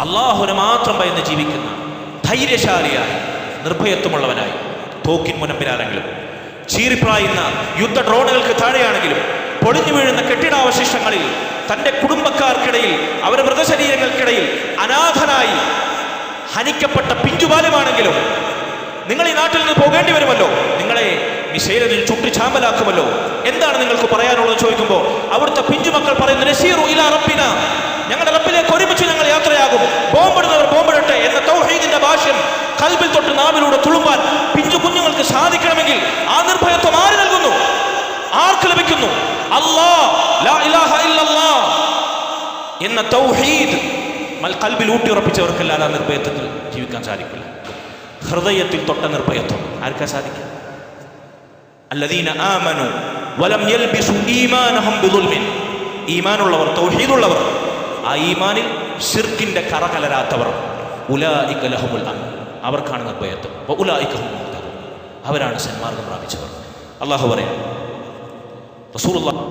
അള്ളാഹുവിനെ മാത്രം ഭയന്ന് ജീവിക്കുന്ന ധൈര്യശാലിയായി നിർഭയത്വമുള്ളവനായി, തോക്കിൻ മുനമ്പിലാണെങ്കിലും ചീറിപ്പായുന്ന യുദ്ധ ഡ്രോണുകൾക്ക് താഴെയാണെങ്കിലും പൊളിഞ്ഞു വീഴുന്ന കെട്ടിടാവശിഷ്ടങ്ങളിൽ തൻ്റെ കുടുംബക്കാർക്കിടയിൽ അവരുടെ മൃതശരീരങ്ങൾക്കിടയിൽ അനാഥനായി ഹനിക്കപ്പെട്ട പിഞ്ചുബാലമാണെങ്കിലും നിങ്ങൾ ഈ നാട്ടിൽ നിന്ന് പോകേണ്ടി വരുമല്ലോ, നിങ്ങളെ മിസൈലിൽ ചുട്ടി ചാമ്പലാക്കുമല്ലോ, എന്താണ് നിങ്ങൾക്ക് പറയാനുള്ളത് ചോദിക്കുമ്പോൾ അവിടുത്തെ പിഞ്ചുമക്കൾ പറയുന്നു, നസീറു ഇലാ റബ്ബിന, ഞങ്ങളുടെ റബ്ബിലേക്ക് ഒരുമിച്ച് ഞങ്ങൾ യാത്രയാകും, ബോംബിടുന്നവർ ബോംബിടട്ടെ എന്ന തൗഹീദിന്റെ ഭാഷ്യം കൽബിൽ തൊട്ട് നാവിലൂടെ തുളുമ്പാൻ പിഞ്ചു കുഞ്ഞുങ്ങൾക്ക് സാധിക്കണമെങ്കിൽ ആ നിർഭയത്വം ആര് നൽകുന്നു? ആർക്ക് ലഭിക്കുന്നു? അല്ലാഹ്, ലാ ഇലാഹ ഇല്ലല്ലാഹ് എന്ന തൗഹീദ് കൽബിൽ ഊട്ടിയുറപ്പിച്ചവർക്കല്ലാതെ ആ നിർഭയത്വത്തിൽ ജീവിക്കാൻ സാധിക്കില്ല. ഹൃദയത്തിൽ തൊട്ട നിർഭയത്വം ആർക്കാ സാധിക്കുക? അല്ലദീന ആമനു വലം യൽബിസു ഈമാനഹും ബിദുൽമിൻ, ഈമാനുള്ളവർ, തൗഹീദുള്ളവർ, ആ ഈമാനിൽ ശിർക്കിന്റെ കറ കലരാത്തവർ, ഉലൈക ലഹുമുൽ അംൻ, അവർക്കാണ് നിർഭയത്വം. വഉലൈക ഹും മുഹ്തദൂൻ, അവരാണ് സന്മാർഗം പ്രാപിച്ചവർ. അല്ലാഹു പറയാം, റസൂലുള്ളാഹി